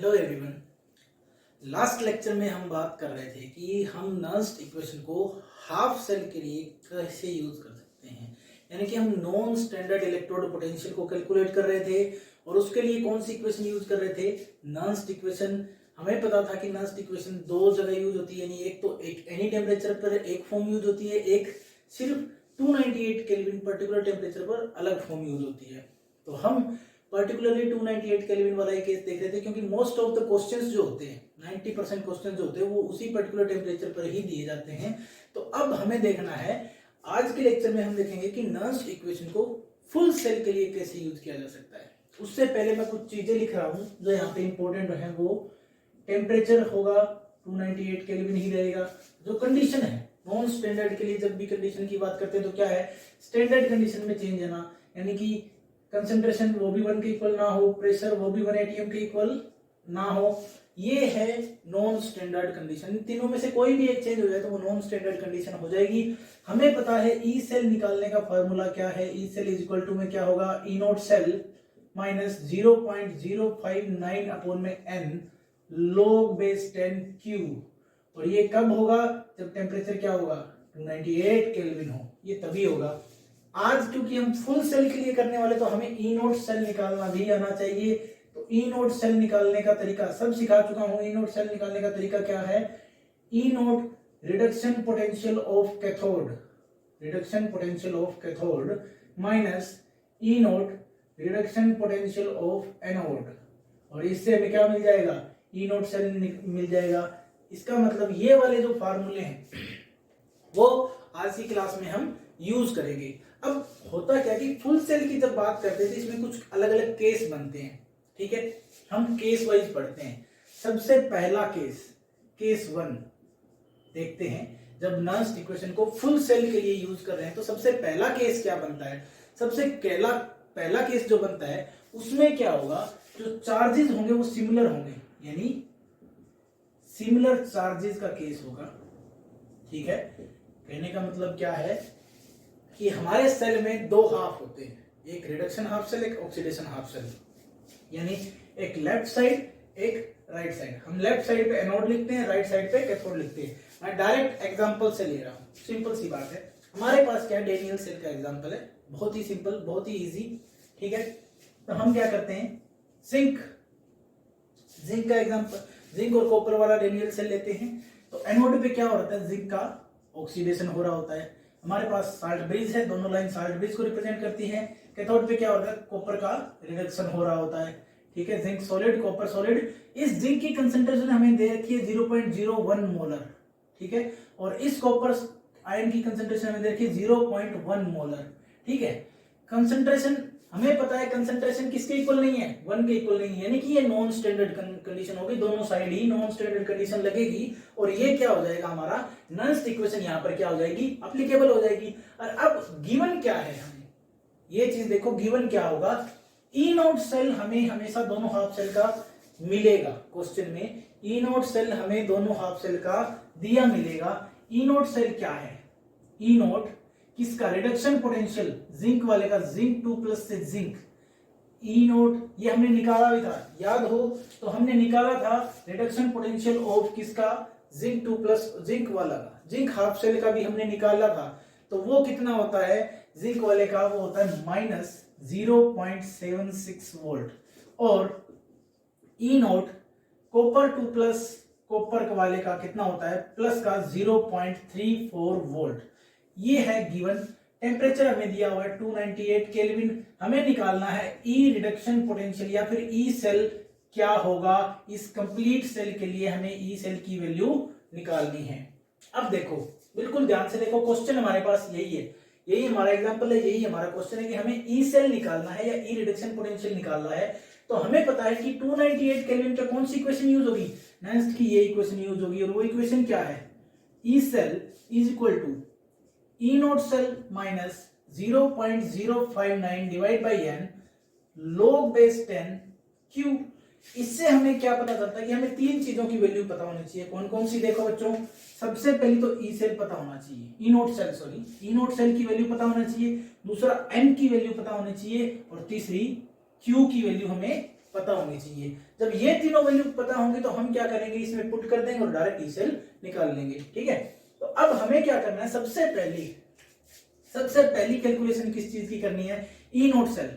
Hello everyone. Last lecture में हम बात कर रहे थे कि हम नर्स्ड इक्वेशन को हाफ सेल के लिए कैसे यूज कर सकते हैं, यानी कि हम नॉन स्टैंडर्ड इलेक्ट्रोड पोटेंशियल को कैलकुलेट कर रहे थे और उसके लिए कौन सी इक्वेशन यूज कर रहे थे, नर्स्ड इक्वेशन। हमें पता था कि नर्स्ड इक्वेशन दो जगह यूज होती है, यानी एक तो एक एनी टेम्परेचर पर एक फॉर्म यूज होती है, एक सिर्फ 298 केल्विन पर्टिकुलर टेम्परेचर पर अलग फॉर्म यूज होती है। तो हम पर्टिकुलरली 298 केल्विन वाला एक केस देख रहे थे, क्योंकि मोस्ट ऑफ द क्वेश्चंस जो होते हैं 90% क्वेश्चंस जो होते हैं वो उसी पर्टिकुलर टेम्परेचर पर ही दिए जाते हैं। तो अब हमें देखना है, आज के लेक्चर में हम देखेंगे कि नर्स्ड इक्वेशन को फुल सेल के लिए कैसे यूज किया जा सकता है। उससे पहले मैं कुछ चीजें लिख रहा हूं जो यहाँ पे इंपॉर्टेंट है। वो टेम्परेचर होगा 298 केल्विन ही रहेगा। जो कंडीशन है नॉन स्टैंडर्ड के लिए, जब भी कंडीशन की बात करते हैं तो क्या है, स्टैंडर्ड कंडीशन में चेंज है ना, यानी कि कंसंट्रेशन वो भी 1 के इक्वल ना हो, प्रेशर वो भी 1 atm के इक्वल ना हो। ये है नॉन स्टैंडर्ड कंडीशन। तीनों में से कोई भी एक चेंज हो जाए तो वो नॉन स्टैंडर्ड कंडीशन हो जाएगी। हमें पता है ई सेल निकालने का फॉर्मूला क्या है। E cell is equal to में क्या होगा, E naught cell minus 0.059 upon में n log बेस 10 Q। और ये कब होगा, जब टेम्परेचर क्या होगा 298 केल्विन हो, ये तभी होगा। आज क्योंकि हम फुल सेल के लिए करने वाले तो हमें ई नोट सेल निकालना भी आना चाहिए। तो ई नोट सेल निकालने का तरीका सब सिखा चुका हूं। ई नोट सेल निकालने का तरीका क्या है, E naught reduction potential of cathode, reduction potential of cathode minus E naught reduction potential of anode. और इससे हमें क्या मिल जाएगा, ई नोट सेल मिल जाएगा। इसका मतलब ये वाले जो फार्मूले हैं वो आज की क्लास में हम यूज करेंगे। अब होता क्या कि फुल सेल की जब बात करते हैं तो इसमें कुछ अलग अलग केस बनते हैं, ठीक है। हम केस वाइज पढ़ते हैं। सबसे पहला केस, केस 1 देखते हैं। जब नर्स्ड इक्वेशन को फुल सेल के लिए यूज कर रहे हैं तो सबसे पहला केस क्या बनता है। सबसे पहला केस जो बनता है उसमें क्या होगा, जो चार्जेस होंगे वो सिमिलर होंगे, यानी सिमिलर चार्जेस का केस होगा, ठीक है। कहने का मतलब क्या है कि हमारे सेल में दो हाफ होते हैं, एक रिडक्शन हाफ सेल, एक ऑक्सीडेशन हाफ सेल, यानी एक लेफ्ट साइड एक राइट साइड। हम लेफ्ट साइड पे एनोड लिखते हैं, राइट साइड पे कैथोड लिखते हैं। मैं डायरेक्ट एग्जांपल से ले रहा हूं, सिंपल सी बात है। हमारे पास क्या डेनियल सेल का एग्जांपल है, बहुत ही सिंपल, बहुत ही इजी, ठीक है। तो हम क्या करते हैं, जिंक का एग्जांपल, जिंक और कॉपर वाला डेनियल सेल लेते हैं। तो एनोड पे क्या हो रहा है, जिंक का ऑक्सीडेशन हो रहा होता है। हमारे पास साल्ट ब्रिज है, दोनों लाइन साल्ट ब्रिज को रिप्रेजेंट करती है। कैथोड पे क्या होता है, कॉपर का रिडक्शन हो रहा होता है, ठीक है। Zinc solid, copper solid. इस जिंक की कंसंट्रेशन हमें दे रखी है 0.01 मोलर, ठीक है। और इस कॉपर आयन की कंसंट्रेशन हमें दे रखी है 0.1 मोलर, ठीक है। कंसंट्रेशन हमें पता है, कंसंट्रेशन किसके इक्वल नहीं है, 1 के इक्वल नहीं है, यानी कि ये नॉन स्टैंडर्ड कंडीशन होगी। दोनों साइड ही नॉन स्टैंडर्ड कंडीशन लगेगी और ये क्या हो जाएगा, हमारा नर्स्ड इक्वेशन यहाँ पर क्या हो जाएगी, एप्लीकेबल हो जाएगी। और अब गिवन क्या है, हमें ये चीज देखो, गिवन क्या होगा, ई नोट सेल हमें हमेशा दोनों हाफ सेल का मिलेगा। क्वेश्चन में ई नोट सेल हमें दोनों हाफ सेल का दिया मिलेगा। ई नोट सेल क्या है, ई नोट किसका, रिडक्शन पोटेंशियल जिंक वाले का, जिंक 2+ से जिंक। ई नोट ये हमने निकाला भी था, याद हो तो हमने निकाला था रिडक्शन पोटेंशियल ऑफ किसका, जिंक 2+, जिंक वाला का, जिंक हाफ सेल का भी हमने निकाला था। तो वो कितना होता है, जिंक वाले का वो होता है माइनस 0.76 वोल्ट। और ई नोट कॉपर 2+, कॉपर वाले का कितना होता है, प्लस का 0.34 वोल्ट। ये है गिवन। टेम्परेचर हमें दिया हुआ है 298 केल्विन। हमें निकालना है ई रिडक्शन पोटेंशियल या फिर ई सेल क्या होगा। इस कंप्लीट सेल के लिए हमें ई सेल की वैल्यू निकालनी है। अब देखो, बिल्कुल ध्यान से देखो, क्वेश्चन हमारे पास यही है, यही हमारा एग्जांपल है, यही हमारा क्वेश्चन है कि हमें ई सेल निकालना है या ई रिडक्शन पोटेंशियल निकालना है। तो हमें पता है कि 298 केल्विन पे कौन सी इक्वेशन यूज होगी, नेक्स्ट की ये इक्वेशन यूज होगी। और वो इक्वेशन क्या है, E cell is equal to E naught cell minus 0.059 divide by n log base 10 Q। इससे हमें क्या पता चलता है कि हमें तीन चीजों की वैल्यू पता होनी चाहिए। कौन कौन सी, देखो बच्चों, सबसे पहली तो ई सेल पता होना चाहिए, ई नोट सेल, सॉरी ई नोट सेल की वैल्यू पता होना चाहिए। दूसरा n की वैल्यू पता होनी चाहिए और तीसरी Q की वैल्यू हमें पता होनी चाहिए। जब ये तीनों वैल्यू पता होंगी तो हम क्या करेंगे, इसमें पुट कर देंगे और डायरेक्ट ई सेल निकाल लेंगे। ठीक है, तो अब हमें क्या करना है, सबसे पहली कैलकुलेशन किस चीज की करनी है, ई नोट सेल।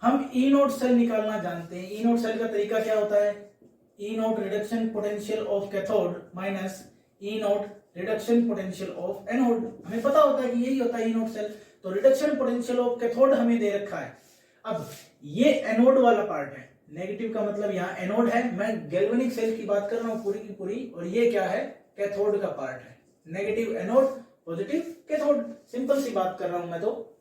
हम ई नोट सेल निकालना जानते हैं। ई नोट सेल का तरीका क्या होता है, E naught reduction potential of cathode minus E naught reduction potential of anode. हमें पता होता है कि यही होता है ई नोट सेल। तो रिडक्शन पोटेंशियल ऑफ कैथोड हमें दे रखा है। अब ये एनोड वाला पार्ट है, नेगेटिव का मतलब यहाँ एनोड है, मैं गैल्वेनिक सेल की बात कर रहा हूं पूरी की पूरी, और ये क्या है, कैथोड का पार्ट है। Negative anode, positive cathode, simple सी बात कर रहा हूं मैं। तो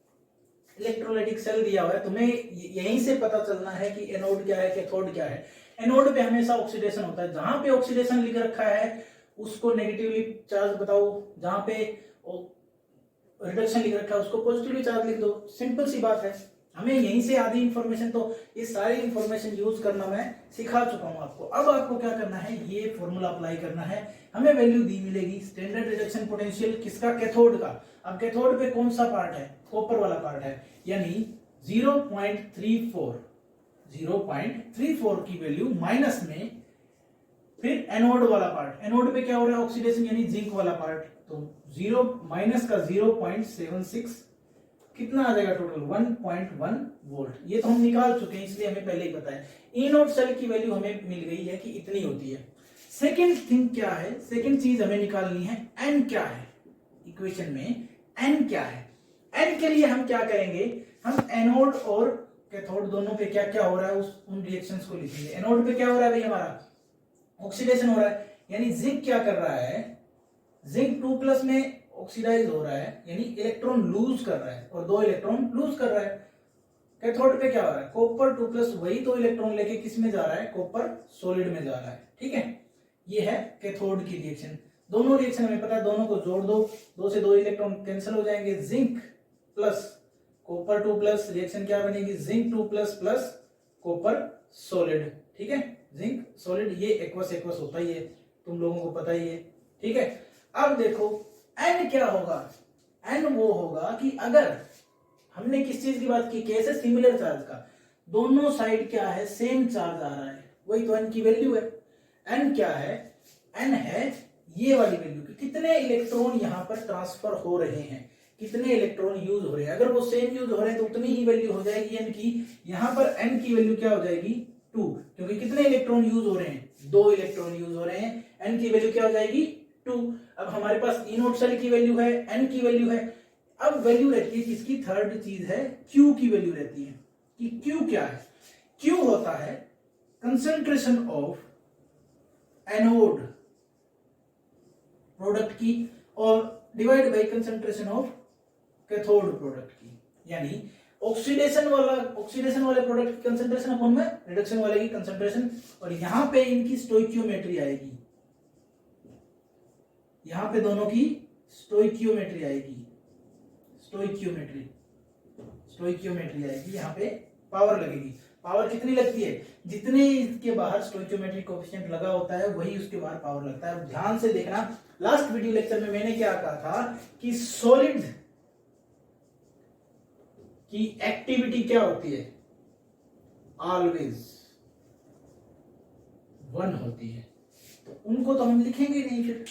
इलेक्ट्रोलाइटिक सेल दिया हुआ है, तुम्हें यहीं से पता चलना है कि एनोड क्या है, कैथोड क्या है। एनोड पे हमेशा ऑक्सीडेशन होता है, जहां पे ऑक्सीडेशन लिख रखा है उसको नेगेटिवली चार्ज बताओ, जहां पे रिडक्शन लिख रखा है उसको पॉजिटिवली चार्ज लिख दो। सिंपल सी बात है। हमें यहीं से आधी इंफॉर्मेशन, तो ये सारी इंफॉर्मेशन यूज करना मैं सिखा चुका हूं आपको। अब आपको क्या करना है, ये फॉर्मूला अप्लाई करना है। हमें वैल्यू दी मिलेगी स्टैंडर्ड रिडक्शन पोटेंशियल किसका, कैथोड का। अब कैथोड पे कौन सा पार्ट है, कॉपर वाला पार्ट है, यानी 0.34 की वैल्यू माइनस में फिर एनोड वाला पार्ट। एनोड पे क्या हो रहा है, ऑक्सीडेशन, यानी जिंक वाला पार्ट। तो 0 माइनस का 0.76 कितना आ जाएगा टोटल, 1.1 वोल्ट। ये तो हम निकाल चुके हैं, इसलिए हमें पहले ही पता है। ई नोट सेल की वैल्यू हमें मिल गई है कि इतनी होती है। सेकेंड थिंग क्या है, सेकेंड चीज हमें निकालनी है, एन क्या है इक्वेशन में, एन क्या है। एन के लिए हम क्या करेंगे, हम एनोड और कैथोड दोनों पे क्या क्या हो रहा है उन रिएक्शंस को लिखेंगे। एनोड पे क्या हो रहा है भाई, हमारा ऑक्सीडेशन हो रहा है, यानी जिंक क्या कर रहा है, जिंक 2+ में ऑक्सीडाइज हो रहा है, यानी इलेक्ट्रॉन लूज कर रहा है, और 2 इलेक्ट्रॉन लूज कर रहा है। कैथोड पे क्या हो रहा है, कॉपर 2+, वही 2 इलेक्ट्रॉन लेके किस में जा रहा है, कॉपर सॉलिड में जा रहा है। ठीक है, ये है कैथोड की रिएक्शन। दोनों रिएक्शन हमें पता है, दोनों को जोड़ दो, 2 से 2 इलेक्ट्रॉन कैंसिल हो जाएंगे। जिंक प्लस कॉपर 2+, रिएक्शन क्या बनेगी, जिंक 2+ प्लस कॉपर सॉलिड। ठीक है, जिंक सॉलिड, ये एक्वस एक्वस होता ही है, तुम लोगों को पता ही है। ठीक है, अब देखो एन क्या होगा, एन वो होगा कि अगर हमने किस चीज की बात की, कैसे, सिमिलर चार्ज का, दोनों साइड क्या है, सेम चार्ज आ रहा है, वही तो एन की वैल्यू है। एन क्या है, एन है ये वाली वैल्यू कि कितने इलेक्ट्रॉन यहां पर ट्रांसफर हो रहे हैं, कितने इलेक्ट्रॉन यूज हो रहे हैं। अगर वो सेम यूज हो रहे हैं तो उतनी ही वैल्यू हो जाएगी एन की। यहां पर एन की वैल्यू क्या हो जाएगी, 2, क्योंकि कितने इलेक्ट्रॉन यूज हो रहे हैं, 2 इलेक्ट्रॉन यूज हो रहे हैं। एन की वैल्यू क्या हो जाएगी, 2। अब हमारे पास ई नोट सेल की वैल्यू है, एन की वैल्यू है। अब वैल्यू रहती है किसकी, थर्ड चीज है क्यू की वैल्यू रहती है कि क्यू क्या है। क्यू होता है कंसंट्रेशन ऑफ एनोड प्रोडक्ट की और divide by concentration of cathode product की, यानी ऑक्सीडेशन वाले प्रोडक्ट की कंसंट्रेशन अपॉन में रिडक्शन वाले की कंसंट्रेशन, और यहां पे इनकी स्टोइकियोमेट्री आएगी, यहां पे दोनों की स्टोइकियोमेट्री आएगी, स्टोइकियोमेट्री आएगी, यहां पे पावर लगेगी। पावर कितनी लगती है, जितने इसके बाहर स्टोइकियोमेट्रिक कोएफिशिएंट लगा होता है वही उसके बाहर पावर लगता है। ध्यान से देखना, लास्ट वीडियो लेक्चर में मैंने क्या कहा था कि सॉलिड की एक्टिविटी क्या होती है, ऑलवेज 1 होती है। तो उनको तो हम लिखेंगे नहीं, फिर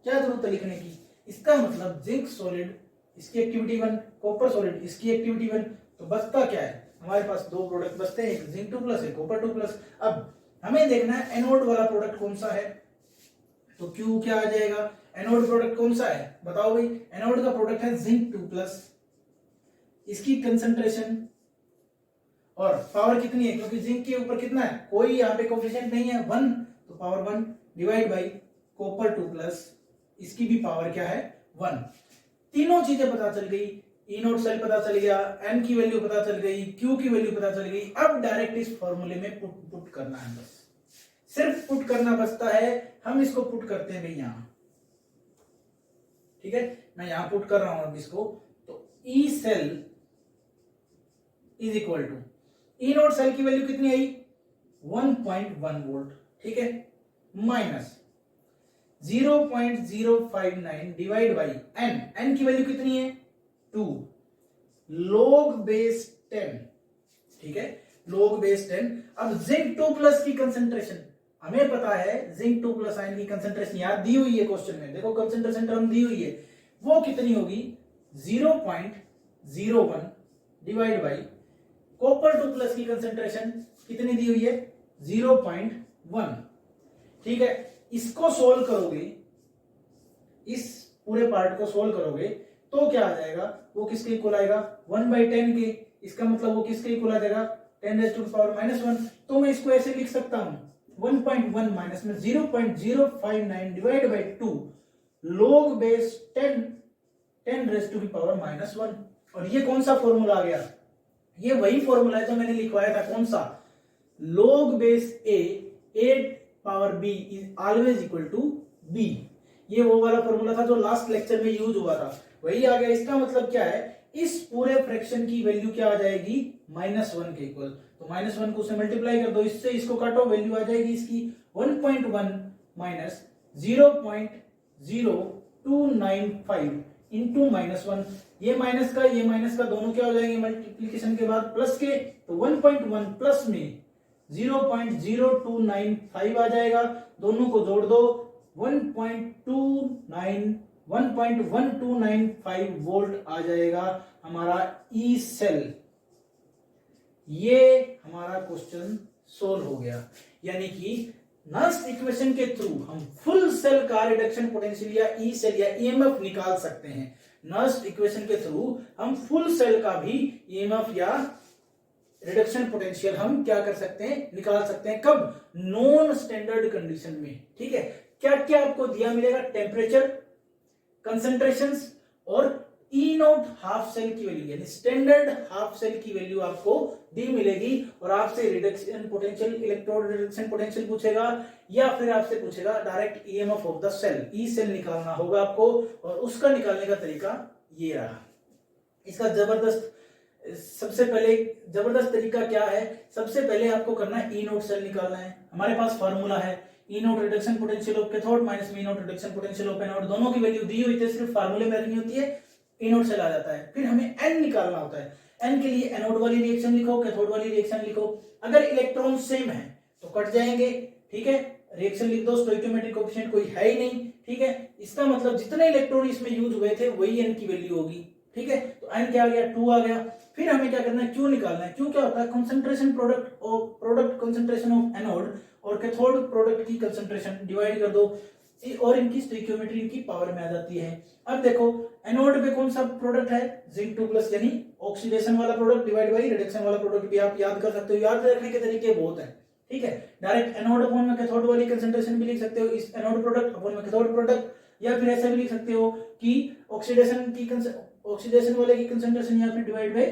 क्या जरूरत है लिखने की। इसका मतलब जिंक सॉलिड इसकी एक्टिविटी 1, कॉपर सॉलिड इसकी एक्टिविटी 1, तो बचता क्या है, हमारे पास 2 प्रोडक्ट बचते हैं, एक जिंक 2+, एक कॉपर 2+। अब हमें देखना है एनोड वाला प्रोडक्ट कौन सा है, तो क्यू क्या आ जाएगा, एनोड प्रोडक्ट कौन सा है बताओ भाई। एनोड का प्रोडक्ट है जिंक 2+, इसकी कंसंट्रेशन और पावर कितनी है, क्योंकि जिंक के ऊपर कितना है, कोई यहाँ पे कोएफिशिएंट नहीं है, 1, तो पावर 1 डिवाइड बाई कॉपर 2+, इसकी भी पावर क्या है, 1। तीनों चीजें पता चल गई, ई नोट सेल पता चल गया, एन की वैल्यू पता चल गई, क्यू की वैल्यू पता चल गई। अब डायरेक्ट इस फॉर्मूले में पुट करना है, बस सिर्फ पुट करना बचता है। हम इसको पुट करते हैं भाई यहां, ठीक है, मैं यहां पुट कर रहा हूं अब इसको। तो E cell is equal to, E naught cell की वैल्यू कितनी आई, 1.1 वोल्ट, ठीक है, minus 0.059 divide by n, n की वैल्यू कितनी है, 2 log बेस 10, ठीक है, log base 10। अब जिंक 2+ की कंसेंट्रेशन हमें पता है, जिंक 2+ आयन की कंसेंट्रेशन याद दी हुई है क्वेश्चन में, देखो कंसेंट्रेशन टर्म दी हुई है, वो कितनी होगी 0.01 डिवाइड बाई कॉपर 2+ की कंसेंट्रेशन कितनी दी हुई है 0.1। ठीक है, इसको सोल्व करोगे, इस पूरे पार्ट को सोल्व करोगे तो क्या आ जाएगा, वो किसके इक्वल आएगा 1/10 के। इसका मतलब वो किसके इक्वल आ जाएगा 10⁻⁻1। तो मैं इसको ऐसे लिख सकता हूं 1.1 माइनस में 0.059 डिवाइड बाई 2 log बेस 10⁻⁻1। और ये कौन सा फॉर्मूला आ गया, ये वही फॉर्मूला है जो मैंने लिखवाया था, कौन सा, log base a power b is always equal to b। ये वो वाला फॉर्मूला था जो लास्ट लेक्चर में यूज हुआ था, वही आ गया। इसका मतलब क्या है, इस पूरे फ्रैक्शन की वैल्यू क्या आ जाएगी -1 के इक्वल। तो -1 को उससे मल्टीप्लाई कर दो, इससे इसको काटो, वैल्यू आ जाएगी इसकी 1.1 माइनस 0.0295 इंटू -1। ये माइनस का दोनों क्या हो जाएंगे मल्टीप्लीकेशन के बाद प्लस के, तो 1.1 प्लस में 0.0295 आ जाएगा, दोनों को जोड़ दो 1.1295 वोल्ट आ जाएगा हमारा ई सेल। ये हमारा क्वेश्चन सोल्व हो गया। यानी कि नॉल्स इक्वेशन के थ्रू हम फुल सेल का रिडक्शन पोटेंशियल या ई सेल या ईएमएफ निकाल सकते हैं। नॉल्स इक्वेशन के थ्रू हम फुल सेल का भी ईएमएफ या रिडक्शन पोटेंशियल हम क्या कर सकते हैं, निकाल सकते हैं। कब, नॉन स्टैंडर्ड कंडीशन में। ठीक है, क्या क्या आपको दिया मिलेगा, टेम्परेचर, कंसंट्रेशंस और ई नॉट हाफ सेल की वैल्यू, यानी स्टैंडर्ड हाफ सेल की वैल्यू आपको दी मिलेगी। और आपसे reduction potential, electrode reduction potential पूछेगा, या फिर आपसे पूछेगा direct EMF of the cell, E cell निकालना होगा आपको। और उसका निकालने का तरीका ये रहा। इसका सबसे पहले जबरदस्त तरीका क्या है, सबसे पहले आपको करना है ई नोट सेल निकालना है। हमारे पास फार्मूला है E naught reduction potential of cathode minus V naught reduction potential of anode, दोनों की वैल्यू दी हुई थी, सिर्फ फार्मूले में रखनी होती है, ई नोट सेल आ जाता है। फिर हमें एन निकालना होता है, एन के लिए एनोड वाली रिएक्शन लिखो, कैथोड वाली रिएक्शन लिखो। अगर इलेक्ट्रॉन सेम है तो कट जाएंगे, ठीक है, रिएक्शन लिख दो, स्टोइकियोमेट्रिक कोएफिशिएंट कोई है ही नहीं। ठीक है, इसका मतलब जितने इलेक्ट्रॉन इसमें यूज हुए थे वही एन की वैल्यू होगी। ठीक है, तो एन क्या आ गया 2 आ गया। फिर हमें क्या करना है, क्यू निकालना है। क्यू क्या होता है, concentration product concentration of anode और कैथोड प्रोडक्ट की कंसंट्रेशन डिवाइड कर दो, और इनकी स्टोइकियोमेट्री इनकी पावर में आ जाती है। अब देखो एनोड में कौन सा प्रोडक्ट है, जिंक 2+, यानी ऑक्सीडेशन वाला प्रोडक्ट डिवाइड बाई रिडक्शन वाला प्रोडक्ट भी आप याद कर सकते हो। याद रखने के तरीके बहुत हैं। ठीक है, डायरेक्ट एनोड अपॉन में कैथोड वाली कंसंट्रेशन भी लिख सकते हो, इस एनोड प्रोडक्ट अपॉन में कैथोड प्रोडक्ट, या फिर ऐसा भी लिख सकते हो कि ऑक्सीडेशन वाले की कंसंट्रेशन या फिर डिवाइड बाय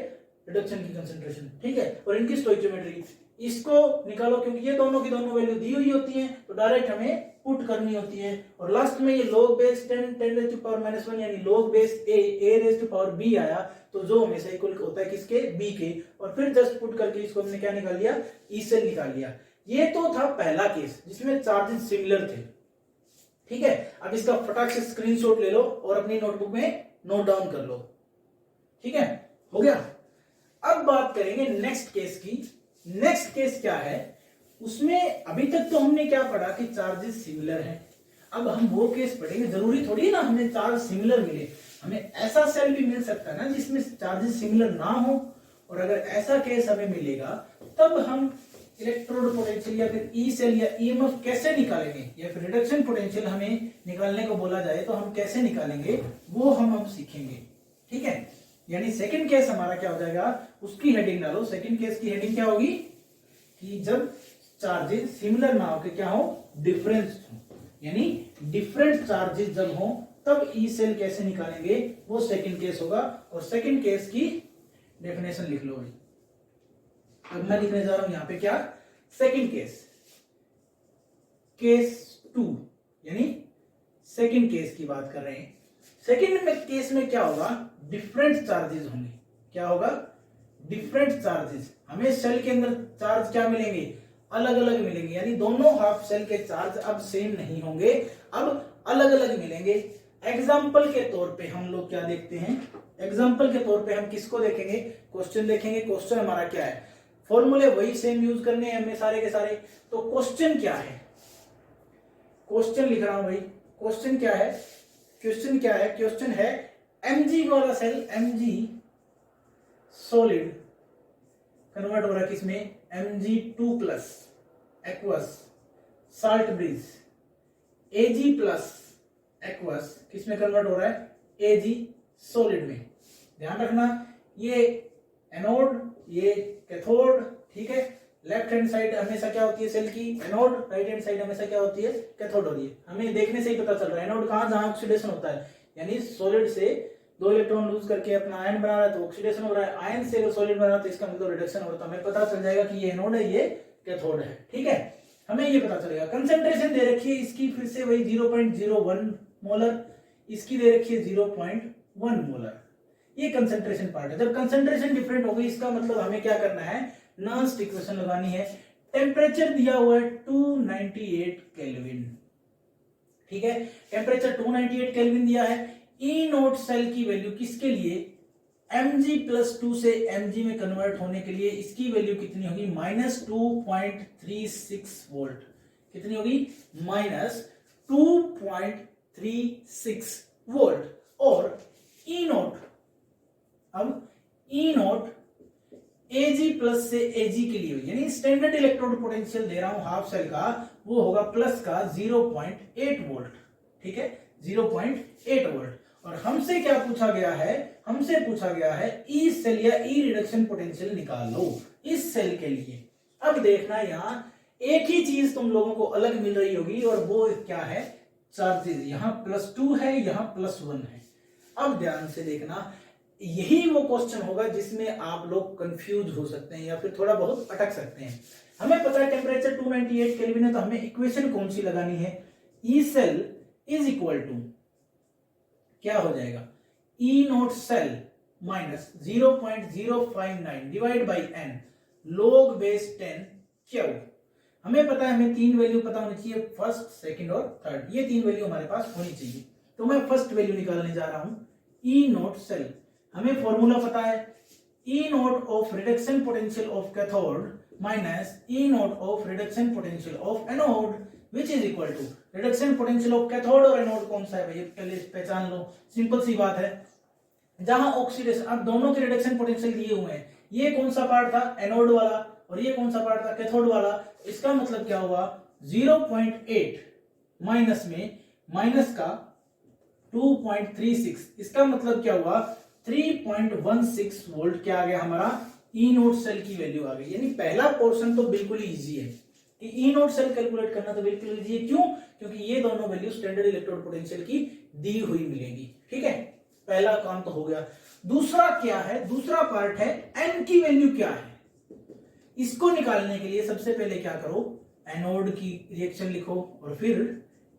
रिडक्शन की कंसंट्रेशन। ठीक है, और इनकी स्टोइकियोमेट्री इसको निकालो, क्योंकि ये दोनों की दोनों वैल्यू दी हुई होती है, तो डायरेक्ट हमें पुट करनी होती है। और लास्ट में ये log बेस 10⁻⁻1 यानी log बेस a⁻b आया, तो जो हमेशा इक्वल होता है किसके, b के। और फिर जस्ट पुट करके इसको हमने क्या निकाल लिया, ई सेल निकाल लिया। ये तो था पहला केस जिसमें चार्जेस सिमिलर थे। ठीक है, अब इसका फटाक से स्क्रीनशॉट ले लो और अपनी नोटबुक में नोट डाउन कर लो। ठीक है, हो गया। अब बात करेंगे नेक्स्ट केस की। नेक्स्ट केस क्या है, उसमें अभी तक तो हमने क्या पढ़ा कि चार्जेस सिमिलर हैं। अब हम वो केस पढ़ेंगे, जरूरी थोड़ी ना हमें चार्ज सिमिलर मिले, हमें ऐसा सेल भी मिल सकता है ना जिसमें चार्जेस सिमिलर ना हो। और अगर ऐसा केस हमें मिलेगा तब हम इलेक्ट्रोड पोटेंशियल या फिर ई सेल या ईएमएफ कैसे निकालेंगे, या फिर रिडक्शन पोटेंशियल हमें निकालने को बोला जाए तो हम कैसे निकालेंगे, वो हम अब सीखेंगे। ठीक है, यानी सेकंड केस हमारा क्या हो जाएगा, उसकी हेडिंग डालो। सेकंड केस की हेडिंग क्या होगी कि जब चार्जेस सिमिलर ना हो, कि क्या हो, डिफरेंस हो, यानी डिफरेंट चार्जेस जब हो तब ई सेल कैसे निकालेंगे, वो सेकंड केस होगा। और सेकंड केस की डेफिनेशन लिख लो भाई। अब मैं लिखने जा रहा हूं यहां पे क्या, सेकंड केस, केस 2, यानी सेकंड केस की बात कर रहे हैं। सेकंड में केस में क्या होगा, डिफरेंट चार्जेस होंगे। क्या होगा, डिफरेंट चार्जेस। हमें सेल के अंदर चार्ज क्या मिलेंगे, अलग अलग मिलेंगे, यानी दोनों हाफ सेल के चार्ज अब सेम नहीं होंगे, अब अलग अलग मिलेंगे। एग्जाम्पल के तौर पे हम लोग क्या देखते हैं, एग्जाम्पल के तौर पे हम किसको देखेंगे, क्वेश्चन देखेंगे। क्वेश्चन हमारा क्या है, फॉर्मूले वही सेम यूज करने हैं हमें सारे के सारे। तो क्वेश्चन क्या है, क्वेश्चन लिख रहा हूं भाई, क्वेश्चन क्या है, क्वेश्चन क्या है, क्वेश्चन है Mg वाला सेल, Mg सॉलिड कन्वर्ट हो रहा है किसमें, Mg2 plus aqueous salt bridge, Ag plus aqueous किसमें कन्वर्ट हो रहा है, Ag सॉलिड में। ध्यान रखना ये एनोड ये कैथोड, ठीक है। लेफ्ट हैंड साइड हमेशा क्या होती है सेल की, एनोड, राइट हैंड साइड हमेशा क्या होती है, कैथोड होती है। हमें देखने से ही पता चल रहा है एनोड कहां, जहां ऑक्सीडेशन होता है, यानी सॉलिड से 2 इलेक्ट्रॉन लूज करके अपना आयन बना रहा है तो ऑक्सीडेशन हो रहा है, आयन से सॉलिड बना रहा है तो इसका मतलब रिडक्शन हो रहा है। हमें पता चल जाएगा कि ये एनोड है ये कैथोड है, ठीक है, हमें ये पता चलेगा। कंसेंट्रेशन दे रखी है इसकी फिर से वही 0.01 मोलर, इसकी दे रखी है 0.1 मोलर। ये कंसेंट्रेशन पार्ट है। जब कंसेंट्रेशन डिफरेंट होगी इसका मतलब हमें क्या करना है, नॉन्स्ट इक्वेशन लगानी है। टेम्परेचर दिया हुआ है 298 केल्विन, ठीक है, टेम्परेचर 298 केल्विन दिया है। ई नोट सेल की वैल्यू किसके लिए, Mg+2 से Mg में कन्वर्ट होने के लिए इसकी वैल्यू कितनी होगी, -2.36 वोल्ट। कितनी होगी, -2.36 वोल्ट। और ई नोट, अब ई नोट Ag प्लस से Ag के लिए यानी स्टैंडर्ड इलेक्ट्रोड पोटेंशियल दे रहा हूं हाफ सेल का, वो होगा प्लस का 0.8 वोल्ट, ठीक है, 0.8 वोल्ट। और हमसे क्या पूछा गया है, हमसे पूछा गया है ई सेल या ई रिडक्शन पोटेंशियल निकालो इस सेल के लिए। अब देखना यहां एक ही चीज तुम लोगों को अलग मिल रही होगी और वो क्या है, चार्जेस। यहां +2 है, यहां +1 है। अब ध्यान से देखना, यही वो क्वेश्चन होगा जिसमें आप लोग कंफ्यूज हो सकते हैं या फिर थोड़ा बहुत अटक सकते हैं। हमें पता है टेम्परेचर 298 केल्विन है तो हमें इक्वेशन कौन सी लगानी है, E cell is equal to क्या हो जाएगा, E naught cell minus 0.059 divide by n log base 10 cube. हमें पता है, हमें 3 वैल्यू पता होनी चाहिए, फर्स्ट, सेकंड और थर्ड, ये 3 वैल्यू हमारे पास होनी चाहिए। तो मैं फर्स्ट वैल्यू निकालने जा रहा हूं, ई नोट सेल। हमें फॉर्मूला पता है, E naught of reduction potential of cathode minus E naught of reduction potential of anode which is equal to reduction potential of cathode और एनोड कौन सा है भाई, पहले पहचान लो, सिंपल सी बात है। जहां ऑक्सीडेशन, अब दोनों के रिडक्शन पोटेंशियल दिए हुए हैं, ये कौन सा पार्ट था, एनोड वाला, और ये कौन सा पार्ट था, कैथोड वाला। इसका मतलब क्या हुआ, 0.8 माइनस में माइनस का 2.36, इसका मतलब क्या हुआ 3.16 वोल्ट क्या आ गया हमारा, ई नोट सेल की वैल्यू आ गई। यानी पहला पोर्शन तो बिल्कुल इजी है कि ई नोट सेल कैलकुलेट करना तो बिल्कुल इजी है। क्यों, क्योंकि ये दोनों वैल्यू स्टैंडर्ड इलेक्ट्रोड पोटेंशियल की दी हुई मिलेगी, ठीक है, पहला काम तो हो गया। दूसरा क्या है, दूसरा पार्ट है एन की वैल्यू क्या है। इसको निकालने के लिए सबसे पहले क्या करो, एनोड की रिएक्शन लिखो और फिर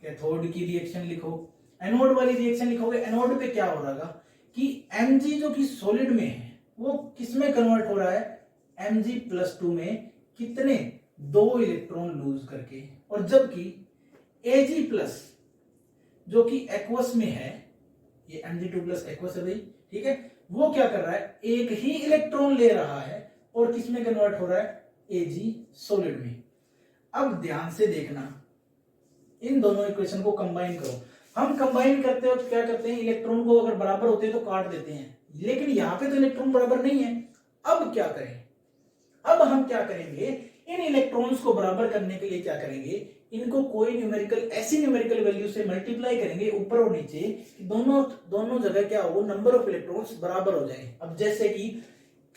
कैथोड की रिएक्शन लिखो। एनोड वाली रिएक्शन लिखोगे, एनोड पे क्या हो रहा कि Mg जो कि सॉलिड में है वो किस में कन्वर्ट हो रहा है, Mg+2 में, कितने, 2 इलेक्ट्रॉन लूज करके। और जबकि Ag+ जो कि एक्वस में है, ये Mg2+ एक्वस है भाई, ठीक है, वो क्या कर रहा है, एक ही इलेक्ट्रॉन ले रहा है और किस में कन्वर्ट हो रहा है, Ag सॉलिड में। अब ध्यान से देखना, इन दोनों इक्वेशन को कंबाइन करो। हम कंबाइन करते हो तो क्या करते हैं, इलेक्ट्रॉन को अगर बराबर होते हैं तो काट देते हैं, लेकिन यहां पे तो इलेक्ट्रॉन बराबर नहीं है। अब क्या करें, अब हम क्या करेंगे, इन इलेक्ट्रॉन्स को बराबर करने के लिए क्या करेंगे, इनको कोई न्यूमेरिकल, ऐसी न्यूमेरिकल वैल्यू से मल्टीप्लाई करेंगे ऊपर और नीचे, दोनों जगह क्या हो, नंबर ऑफ इलेक्ट्रॉन्स बराबर हो जाए। अब जैसे कि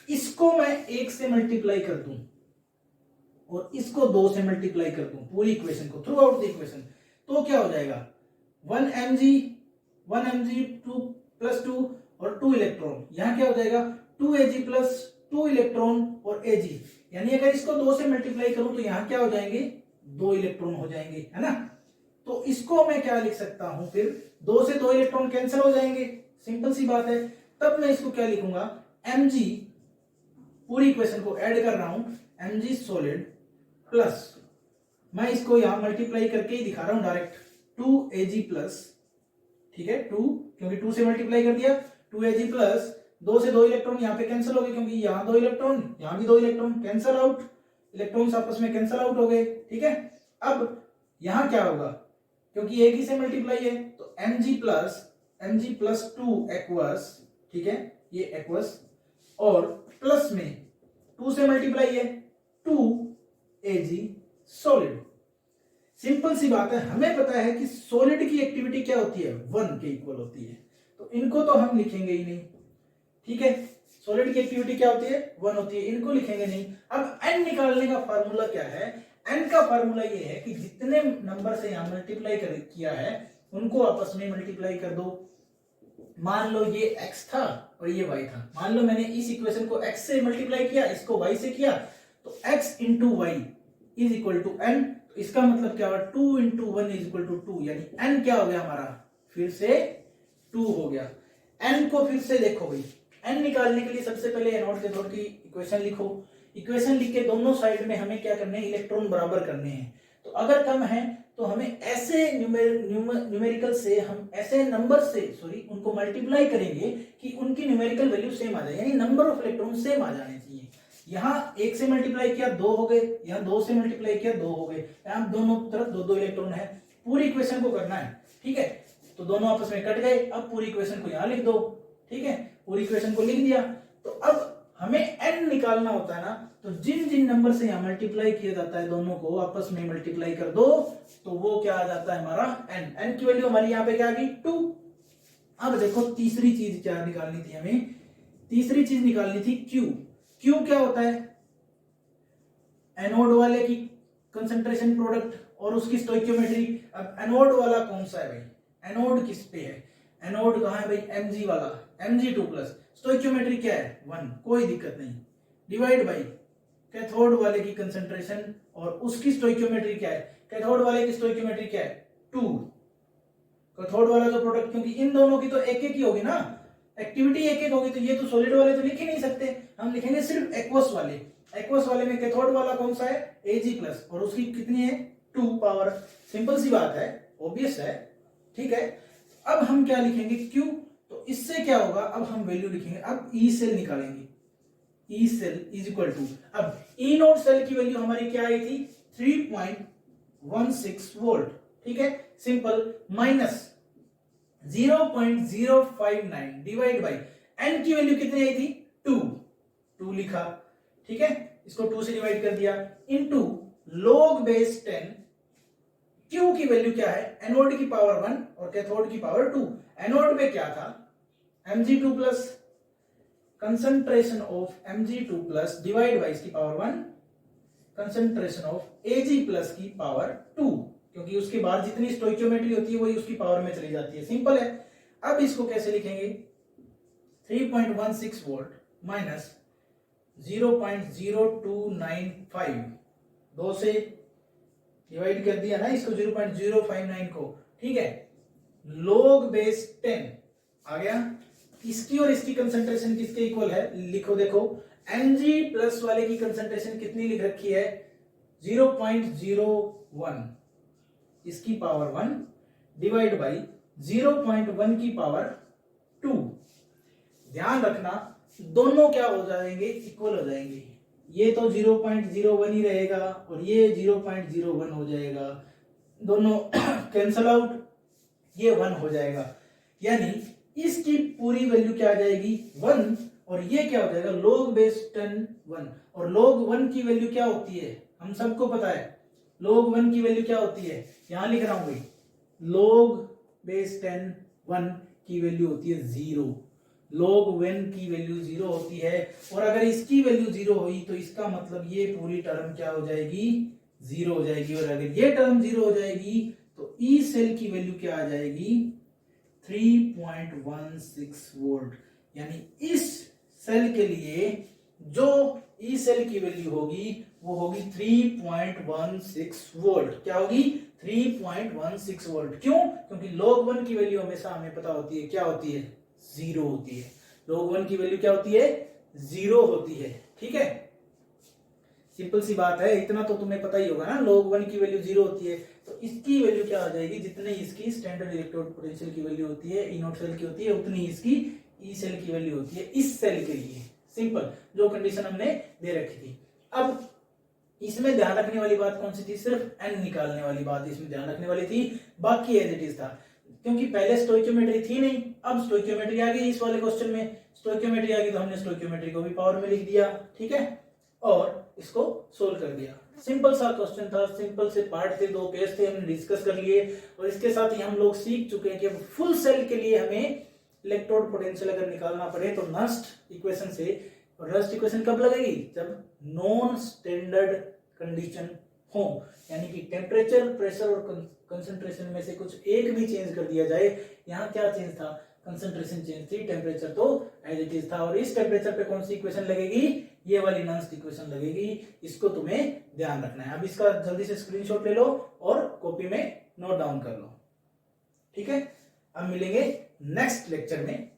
इसको मैं 1 से मल्टीप्लाई कर दूं और इसको 2 से मल्टीप्लाई कर दूं, पूरी इक्वेशन को, थ्रू आउट द इक्वेशन, तो क्या हो जाएगा, 1 mg 2+2 और 2 इलेक्ट्रॉन, यहां क्या हो जाएगा 2Ag+2 इलेक्ट्रॉन और Ag, यानी अगर इसको 2 से मल्टीप्लाई करूं तो यहां क्या हो जाएंगे, 2 इलेक्ट्रॉन हो जाएंगे, है ना। तो इसको मैं क्या लिख सकता हूं, फिर 2 से 2 इलेक्ट्रॉन कैंसिल हो जाएंगे, सिंपल सी बात है। तब मैं इसको क्या लिखूंगा, Mg, पूरी इक्वेशन को ऐड कर रहा हूं, Mg सॉलिड प्लस, मैं इसको यहां मल्टीप्लाई करके ही दिखा रहा हूं डायरेक्ट, 2Ag+, ठीक है, 2, क्योंकि 2 से मल्टीप्लाई कर दिया, 2Ag+ 2 से 2 इलेक्ट्रॉन यहाँ पे कैंसिल हो गए, क्योंकि यहाँ 2 इलेक्ट्रॉन, यहाँ भी 2 इलेक्ट्रॉन, कैंसिल आउट, इलेक्ट्रॉन्स आपस में कैंसिल आउट हो गए। ठीक है, अब यहाँ क्या होगा, क्योंकि एक ही से मल्टीप्लाई है तो Mg प्लस 2 एक्वस, ठीक है, ये एक्वस, और प्लस में 2 से मल्टीप्लाई है 2 Ag सॉलिड। सिंपल सी बात है, हमें पता है कि सॉलिड की एक्टिविटी क्या होती है, 1 के इक्वल होती है, तो इनको तो हम लिखेंगे ही नहीं। ठीक है, सॉलिड की एक्टिविटी क्या होती है, 1 होती है, इनको लिखेंगे नहीं। अब n निकालने का फार्मूला क्या है, n का फार्मूला ये है कि जितने नंबर से यहां मल्टीप्लाई किया है उनको आपस में मल्टीप्लाई कर दो। मान लो ये x था और ये y था, मान लो मैंने इस इक्वेशन को x से मल्टीप्लाई किया, इसको y से किया, तो x into y is equal to n। तो इसका मतलब क्या होगा, 2 इंटू 1 इज इक्वल टू 2, यानी n क्या हो गया हमारा, फिर से 2 हो गया। n को फिर से देखो भाई, n निकालने के लिए सबसे पहले एनोड कैथोड की इक्वेशन लिखो। इक्वेशन लिख के दोनों साइड में हमें क्या करने हैं, इलेक्ट्रॉन बराबर करने हैं। तो अगर कम है तो हमें ऐसे न्यूमेरिकल से, हम ऐसे नंबर से उनको मल्टीप्लाई करेंगे कि उनकी न्यूमेरिकल वैल्यू सेम आ जाए, यानी नंबर ऑफ इलेक्ट्रॉन सेम आ जाने चाहिए। यहाँ 1 से मल्टीप्लाई किया 2 हो गए, यहाँ 2 से मल्टीप्लाई किया 2 हो गए, यहाँ दोनों तरफ 2-2 इलेक्ट्रॉन है। पूरी इक्वेशन को करना है, ठीक है, तो दोनों आपस में कट गए। अब पूरी इक्वेशन को यहाँ लिख दो, ठीक है, पूरी इक्वेशन को लिख दिया। तो अब हमें n निकालना होता है ना, तो जिन जिन नंबर से यहाँ मल्टीप्लाई किया जाता है दोनों को आपस में मल्टीप्लाई कर दो, तो वो क्या आ जाता है हमारा n की वैल्यू हमारी यहाँ पे क्या आ गई 2। अब देखो तीसरी चीज क्या निकालनी थी हमें, तीसरी चीज निकालनी थी Q क्या होता है, एनोड वाले की कंसंट्रेशन प्रोडक्ट और उसकी स्टोइकियोमेट्री। अब एनोड वाला कौन सा है भाई, एनोड किस पे है, एनोड कहां है भाई, Mg वाला, Mg2+, स्टोइकियोमेट्री क्या है 1, कोई दिक्कत नहीं, डिवाइड बाई कैथोड वाले की कंसंट्रेशन और उसकी स्टोइकियोमेट्री क्या है, कैथोड वाले की स्टोइकियोमेट्री क्या है 2, कैथोड वाला जो प्रोडक्ट, क्योंकि इन दोनों की तो एक एक ही होगी ना, एक्टिविटी एक एक होगी, तो ये तो सॉलिड वाले तो लिख ही नहीं सकते, हम लिखेंगे सिर्फ एक्वस वाले। एक्वस वाले में कैथोड वाला कौन सा है Ag+, और उसकी कितनी है 2 पावर। सिंपल सी बात है, ऑब्वियस है, ठीक है। अब हम क्या लिखेंगे Q, तो इससे क्या होगा, अब हम वैल्यू लिखेंगे, अब E सेल निकालेंगे, E cell is equal to, अब E नोड सेल की वैल्यू हमारी क्या आई थी 3.16 वोल्ट, ठीक है, simple, minus 0.059 divide by n की वैल्यू कितनी आई थी 2 लिखा, ठीक है, इसको 2 से डिवाइड कर दिया, इनटू log बेस 10, Q की वैल्यू क्या है, एनोड की पावर 1 और कैथोड की पावर 2। एनोड में क्या था Mg2+, concentration of Mg2+ divide by इसकी पावर 1, कंसंट्रेशन ऑफ Ag+ की पावर 2, क्योंकि उसके बाद जितनी स्टोइकियोमेट्री होती है वही उसकी पावर में चली जाती है, सिंपल है। अब इसको कैसे लिखेंगे, 3.16 वोल्ट माइनस 0.0295, 2 से डिवाइड कर दिया ना इसको 0.059 को, ठीक है, log बेस 10 आ गया। इसकी और इसकी कंसंट्रेशन किसके इक्वल है, लिखो देखो, Mg+ वाले की कंसंट्रेशन कितनी लिख रखी है 0.01, इसकी पावर 1 डिवाइड बाई 0.1 की पावर 2। ध्यान रखना दोनों क्या हो जाएंगे, इक्वल हो जाएंगे, ये तो 0.01 ही रहेगा और ये 0.01 हो जाएगा, दोनों कैंसल आउट, ये 1 हो जाएगा, यानी इसकी पूरी वैल्यू क्या आ जाएगी 1, और ये क्या हो जाएगा log बेस 10 1, और log 1 की वैल्यू क्या होती है हम सबको पता है, log 1 की वैल्यू क्या होती है, यहां लिख रहा हूं भाई, log बेस 10 1 की वैल्यू होती है 0, log 1 की वैल्यू 0 होती है, और अगर इसकी वैल्यू 0 हुई तो इसका मतलब ये पूरी टर्म क्या हो जाएगी 0 हो जाएगी, और अगर ये टर्म 0 हो जाएगी तो E सेल की वैल्यू क्या आ जाएगी 3.16 वोल्ट, यानी इस सेल के लिए जो E सेल की वैल्यू होगी वो होगी 3.16 वोल्ट, क्या होगी 3.16 वोल्ट। क्यों, क्योंकि log 1 की वैल्यू हमेशा हमें पता होती है क्या होती है 0 होती है, log 1 की वैल्यू क्या होती है 0 होती है, ठीक है, सिंपल सी बात है, इतना तो तुम्हें पता ही होगा ना, log 1 की वैल्यू 0 होती है, तो इसकी वैल्यू क्या आ जाएगी, जितनी इसकी स्टैंडर्ड इलेक्ट्रोड पोटेंशियल की वैल्यू होती है E नोट सेल की होती है, उतनी इसकी ई सेल की वैल्यू होती है इस सेल के लिए, सिंपल, जो कंडीशन हमने दे रखी थी। अब इसमें ध्यान रखने वाली बात कौन सी थी, सिर्फ एन निकालने वाली बात इसमें ध्यान रखने वाली थी, बाकी एज इट इज था, क्योंकि पहले स्टोइकियोमेट्री थी नहीं, अब स्टोइकियोमेट्री आ गई इस वाले क्वेश्चन में, स्टोइकियोमेट्री आ गई तो हमने स्टोइकियोमेट्री को भी पावर में लिख दिया, ठीक है, और इसको सोल्व कर दिया। सिंपल सा क्वेश्चन था, सिंपल से पार्ट थे, 2 केस थे, हमने डिस्कस कर लिए, और इसके साथ ही हम लोग सीख चुके हैं कि फुल सेल के लिए हमें इलेक्ट्रोड पोटेंशियल अगर निकालना पड़े तो नस्ट इक्वेशन से, और नस्ट इक्वेशन कब लगेगी, जब नॉन स्टैंडर्ड कंडीशन हो, यानी कि टेम्परेचर, प्रेशर और कंसंट्रेशन में से कुछ एक भी चेंज कर दिया जाए। यहाँ क्या चेंज था, कंसंट्रेशन चेंज थी, टेम्परेचर तो एज इट इज था, और इस टेम्परेचर पे कौन सी इक्वेशन लगेगी, ये वाली नॉन इक्वेशन लगेगी, इसको तुम्हें ध्यान रखना है। अब इसका जल्दी से स्क्रीनशॉट ले लो और कॉपी में नोट डाउन कर लो, ठीक है। अब मिलेंगे नेक्स्ट लेक्चर में।